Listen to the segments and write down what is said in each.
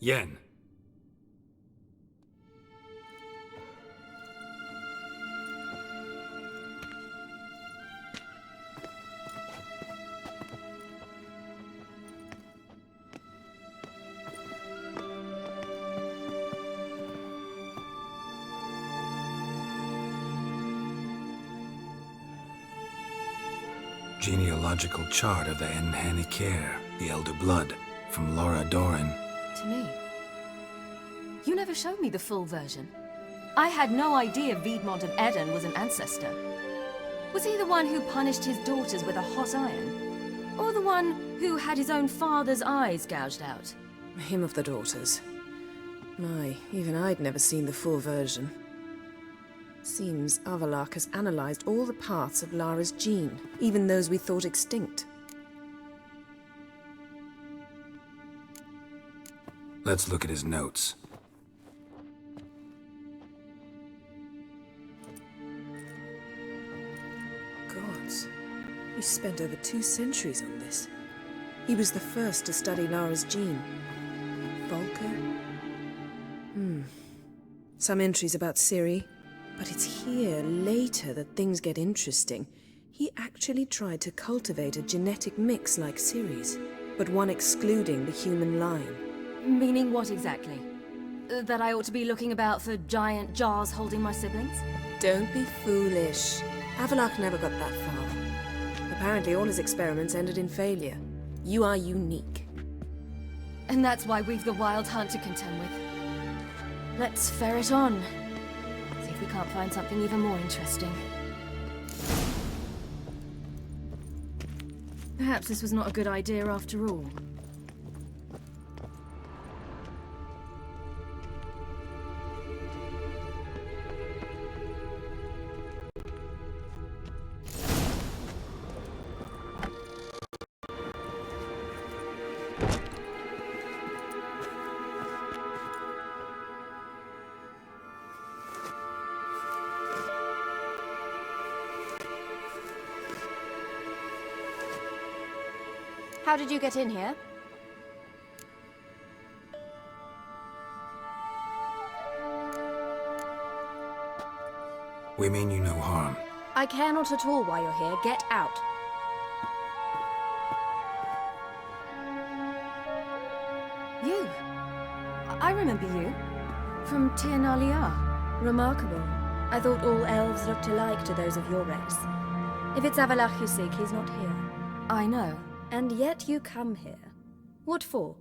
Yen. Genealogical chart of the Enhanikare, the Elder Blood, from Laura Doran. To me? You never showed me the full version. I had no idea Viedmont of Eden was an ancestor. Was he the one who punished his daughters with a hot iron? Or the one who had his own father's eyes gouged out? Him of the daughters. My, even I'd never seen the full version. Seems Avallac'h has analyzed all the parts of Lara's gene, even those we thought extinct. Let's look at his notes. Gods, he spent over 2 centuries on this. He was the first to study Lara's gene. Volker? Some entries about Ciri. But it's here, later, that things get interesting. He actually tried to cultivate a genetic mix like Ciri's, but one excluding the human line. Meaning what exactly? That I ought to be looking about for giant jars holding my siblings? Don't be foolish. Avallac'h never got that far. Apparently all his experiments ended in failure. You are unique. And that's why we've the Wild Hunt to contend with. Let's ferret on. See if we can't find something even more interesting. Perhaps this was not a good idea after all. How did you get in here? We mean you no harm. I care not at all why you're here. Get out. You? I remember you. From Tir Nalia. Remarkable. I thought all elves looked alike to those of your race. If it's Avallac'h you seek, he's not here. I know. And yet you come here. What for?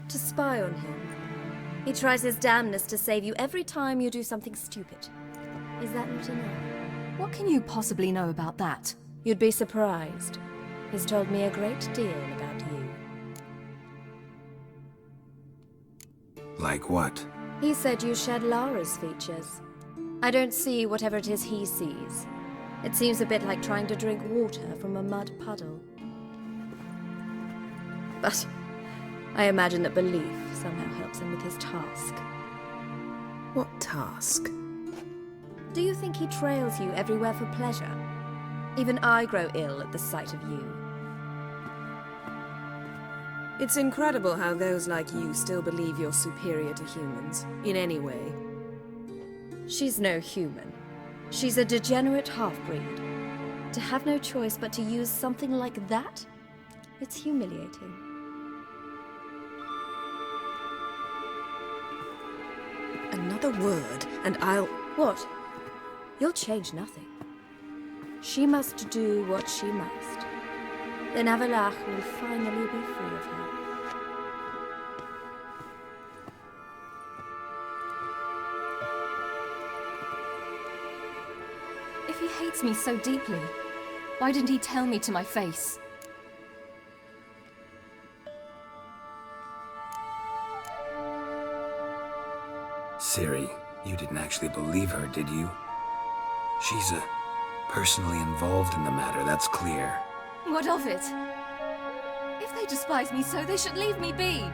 To spy on him. He tries his damnedest to save you every time you do something stupid. Is that not enough? What can you possibly know about that? You'd be surprised. He's told me a great deal about you. Like what? He said you shared Lara's features. I don't see whatever it is he sees. It seems a bit like trying to drink water from a mud puddle. But I imagine that belief somehow helps him with his task. What task? Do you think he trails you everywhere for pleasure? Even I grow ill at the sight of you. It's incredible how those like you still believe you're superior to humans, in any way. She's no human. She's a degenerate half-breed. To have no choice but to use something like that? It's humiliating. Another word, and I'll... What? You'll change nothing. She must do what she must. Then Avallac'h will finally be free of her. If he hates me so deeply, why didn't he tell me to my face? Ciri, you didn't actually believe her, did you? She's personally involved in the matter, that's clear. What of it? If they despise me so, they should leave me be.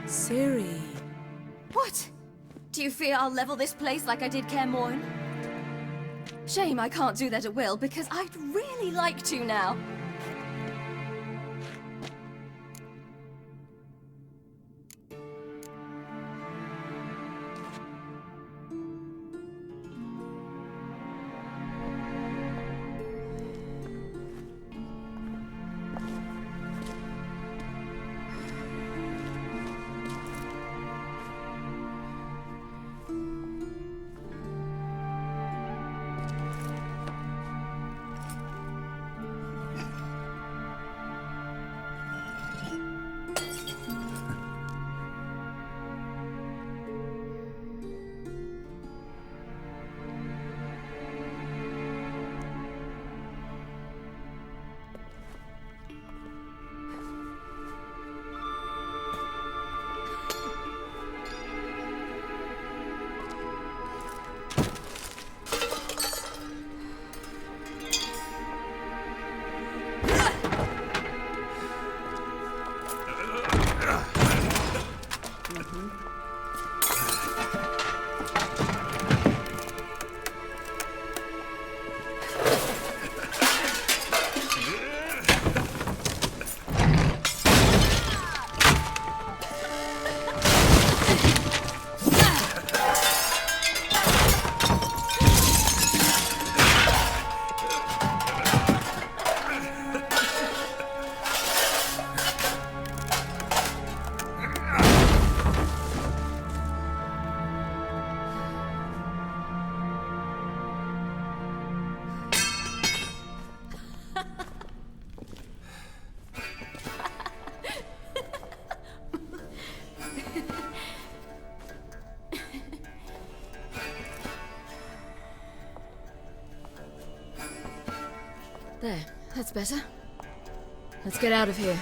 Ciri. What? Do you fear I'll level this place like I did Kaer Morhen? Shame I can't do that at will, because I'd really like to now. There, that's better. Let's get out of here.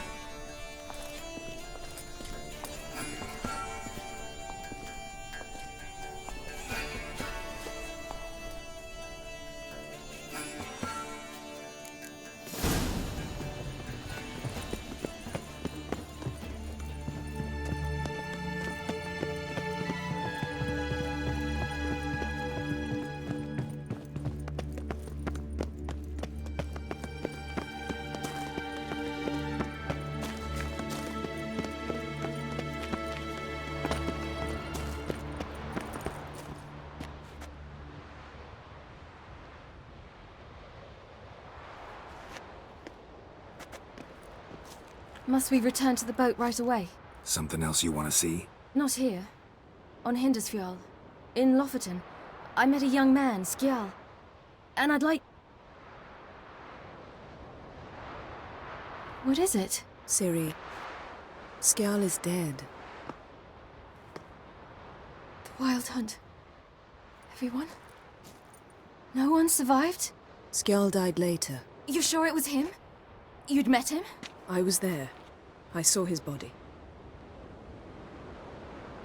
Must we return to the boat right away? Something else you want to see? Not here. On Hindisfjall. In Lofoten. I met a young man, Skjal. And I'd like... What is it? Ciri, Skjal is dead. The Wild Hunt. Everyone? No one survived? Skjal died later. You sure it was him? You'd met him? I was there. I saw his body.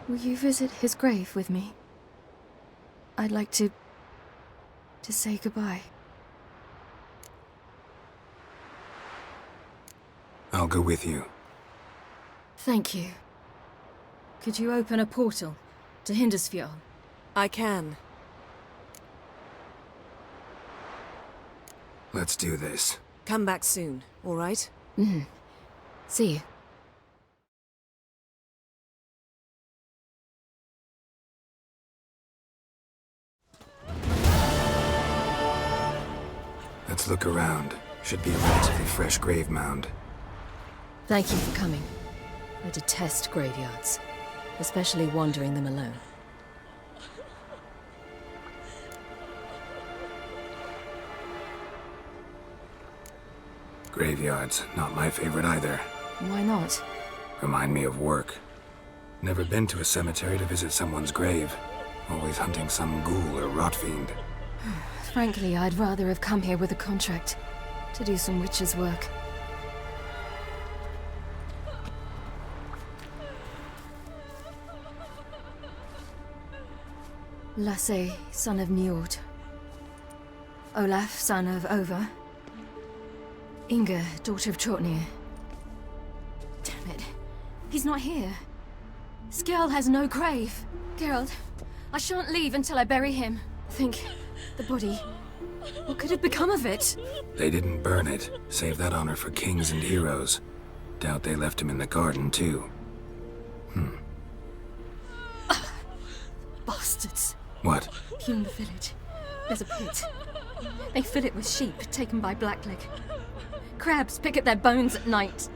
Will you visit his grave with me? I'd like to say goodbye. I'll go with you. Thank you. Could you open a portal to Hindisfjall? I can. Let's do this. Come back soon, all right? See you. Let's look around. Should be a relatively fresh grave mound. Thank you for coming. I detest graveyards, especially wandering them alone. Graveyards, not my favorite either. Why not? Remind me of work. Never been to a cemetery to visit someone's grave. Always hunting some ghoul or rot fiend. Frankly, I'd rather have come here with a contract to do some witch's work. Lasse, son of Njord. Olaf, son of Over. Inga, daughter of Trotnir. Damn it. He's not here. Skjal has no grave. Geralt, I shan't leave until I bury him. Think, the body. What could have become of it? They didn't burn it. Save that honor for kings and heroes. Doubt they left him in the garden, too. Bastards. What? Here in the village, there's a pit. They fill it with sheep taken by Blackleg. Crabs pick at their bones at night.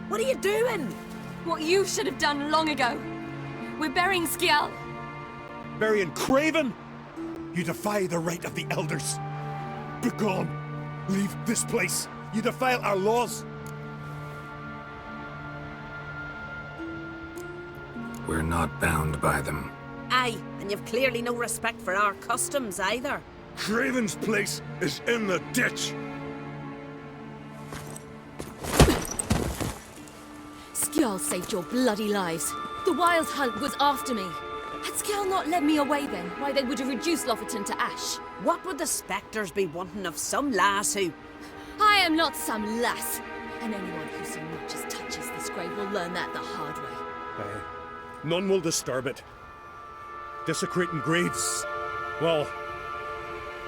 What are you doing? What you should have done long ago. We're burying Skjal. Burying Craven? You defy the right of the elders. Begone. Leave this place. You defile our laws. We're not bound by them. Aye, and you've clearly no respect for our customs either. Craven's place is in the ditch. Skjal saved your bloody lives. The Wild Hunt was after me. Had Skjal not led me away then, why they would have reduced Lofferton to ash. What would the spectres be wanting of some lass who... I am not some lass. And anyone who so much as touches this grave will learn that the hard way. None will disturb it. Desecrating graves, well,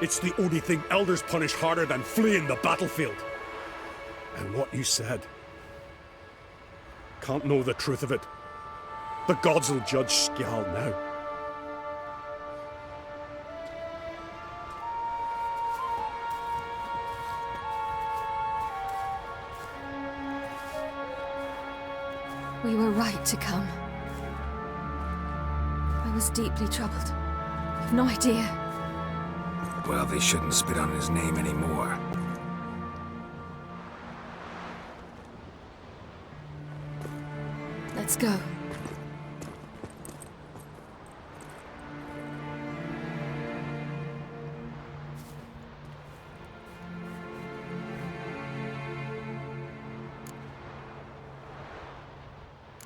it's the only thing elders punish harder than fleeing the battlefield. And what you said, can't know the truth of it. The gods will judge Skjal now. We were right to come. I was deeply troubled. You've no idea. Well, they shouldn't spit on his name anymore. Let's go.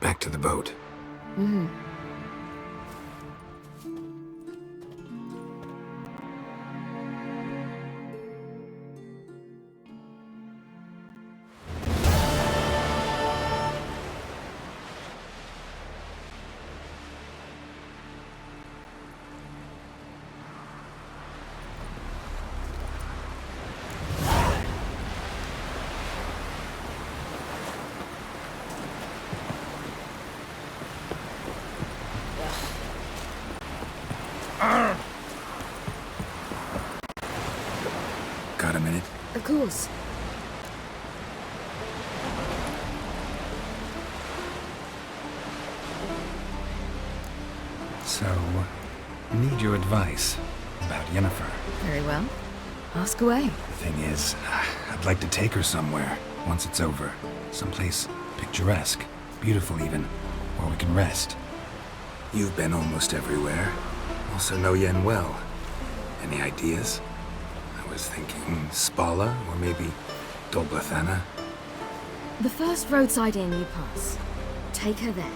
Back to the boat. Got a minute? Of course. So, need your advice about Yennefer. Very well. Ask away. The thing is, I'd like to take her somewhere once it's over. Someplace picturesque, beautiful even, where we can rest. You've been almost everywhere. Also know Yen well. Any ideas? I was thinking Spala, or maybe Dolblathana. The first roadside inn you pass. Take her there.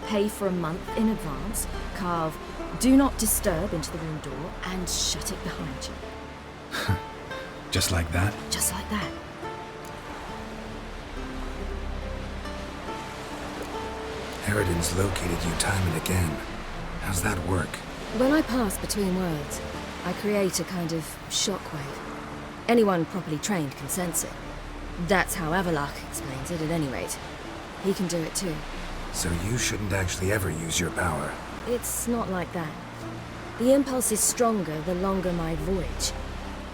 Pay for a month in advance. Carve "Do Not Disturb" into the room door and shut it behind you. Just like that? Just like that. Eridan's located you time and again. How's that work? When I pass between worlds, I create a kind of shockwave. Anyone properly trained can sense it. That's how Avalach explains it, at any rate. He can do it too. So you shouldn't actually ever use your power. It's not like that. The impulse is stronger the longer my voyage.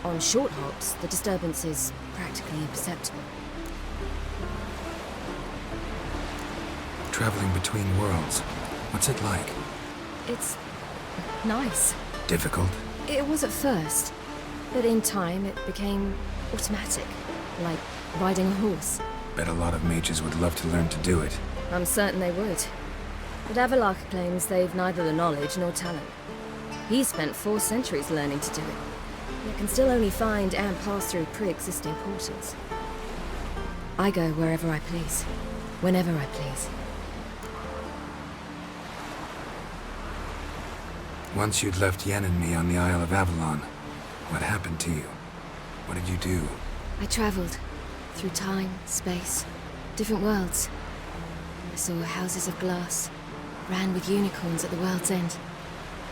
On short hops, the disturbance is practically imperceptible. Traveling between worlds, what's it like? It's nice. Difficult? It was at first, but in time it became automatic, like riding a horse. Bet a lot of mages would love to learn to do it. I'm certain they would. But Avalok claims they've neither the knowledge nor talent. He spent 4 centuries learning to do it, yet can still only find and pass through pre-existing portals. I go wherever I please, whenever I please. Once you'd left Yen and me on the Isle of Avalon, what happened to you? What did you do? I traveled through time, space, different worlds. I saw houses of glass, ran with unicorns at the world's end.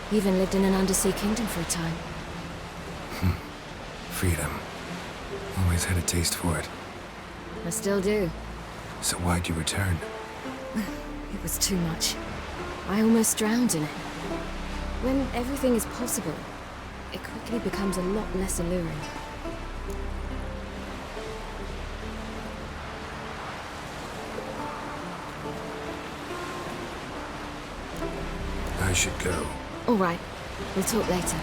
Even lived in an undersea kingdom for a time. Freedom. Always had a taste for it. I still do. So why'd you return? It was too much. I almost drowned in it. When everything is possible, it quickly becomes a lot less alluring. I should go. All right. We'll talk later.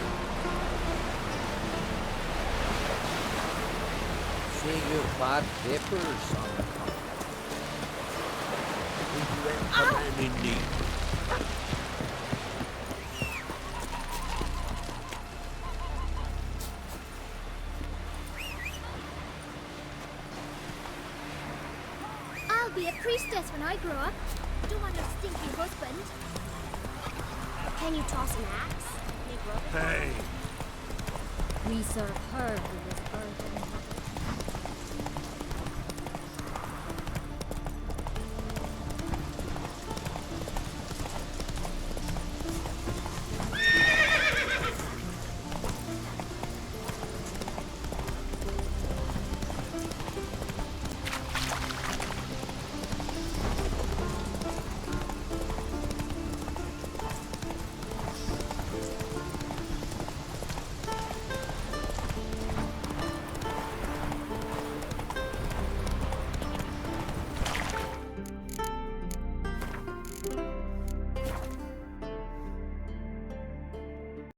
See your bad papers on the cover. If you ever in need. I'll be a priestess when I grow up. Don't want no stinky husband. Can you toss an axe? Hey! We serve her who was